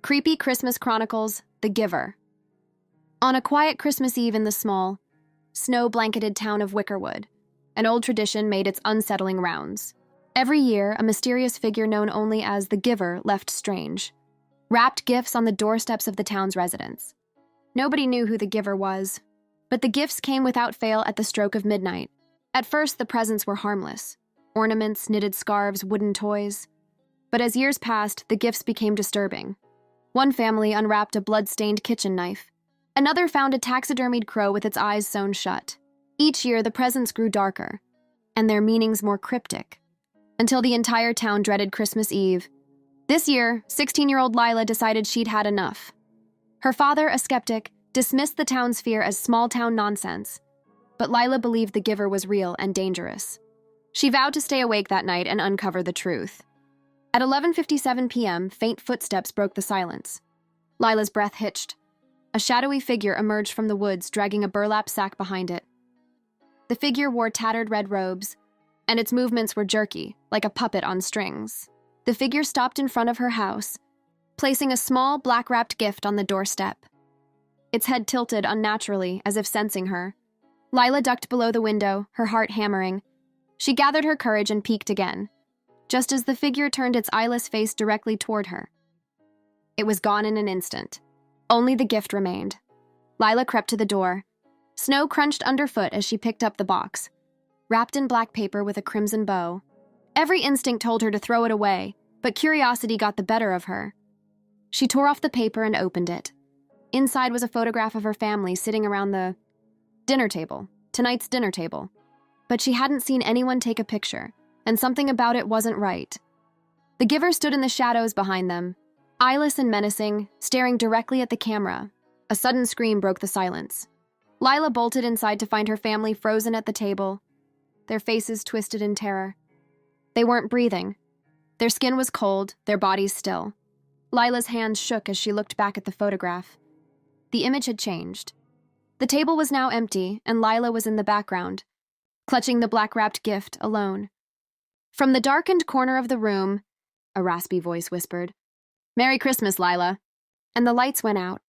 Creepy Christmas Chronicles, The Giver. On a quiet Christmas Eve in the small, snow-blanketed town of Wickerwood, an old tradition made its unsettling rounds. Every year, a mysterious figure known only as the Giver left strange, wrapped gifts on the doorsteps of the town's residents. Nobody knew who the Giver was, but the gifts came without fail at the stroke of midnight. At first, the presents were harmless: ornaments, knitted scarves, wooden toys. But as years passed, the gifts became disturbing. One family unwrapped a blood-stained kitchen knife. Another found a taxidermied crow with its eyes sewn shut. Each year, the presents grew darker, and their meanings more cryptic, until the entire town dreaded Christmas Eve. This year, 16-year-old Lila decided she'd had enough. Her father, a skeptic, dismissed the town's fear as small-town nonsense, but Lila believed the Giver was real and dangerous. She vowed to stay awake that night and uncover the truth. At 11:57 p.m., faint footsteps broke the silence. Lila's breath hitched. A shadowy figure emerged from the woods, dragging a burlap sack behind it. The figure wore tattered red robes, and its movements were jerky, like a puppet on strings. The figure stopped in front of her house, placing a small, black-wrapped gift on the doorstep. Its head tilted unnaturally, as if sensing her. Lila ducked below the window, her heart hammering. She gathered her courage and peeked again, just as the figure turned its eyeless face directly toward her. It was gone in an instant. Only the gift remained. Lila crept to the door. Snow crunched underfoot as she picked up the box, wrapped in black paper with a crimson bow. Every instinct told her to throw it away, but curiosity got the better of her. She tore off the paper and opened it. Inside was a photograph of her family sitting around the tonight's dinner table. But she hadn't seen anyone take a picture, and something about it wasn't right. The Giver stood in the shadows behind them, eyeless and menacing, staring directly at the camera. A sudden scream broke the silence. Lila bolted inside to find her family frozen at the table, their faces twisted in terror. They weren't breathing. Their skin was cold, their bodies still. Lila's hands shook as she looked back at the photograph. The image had changed. The table was now empty, and Lila was in the background, clutching the black-wrapped gift alone. From the darkened corner of the room, a raspy voice whispered, "Merry Christmas, Lila." And the lights went out.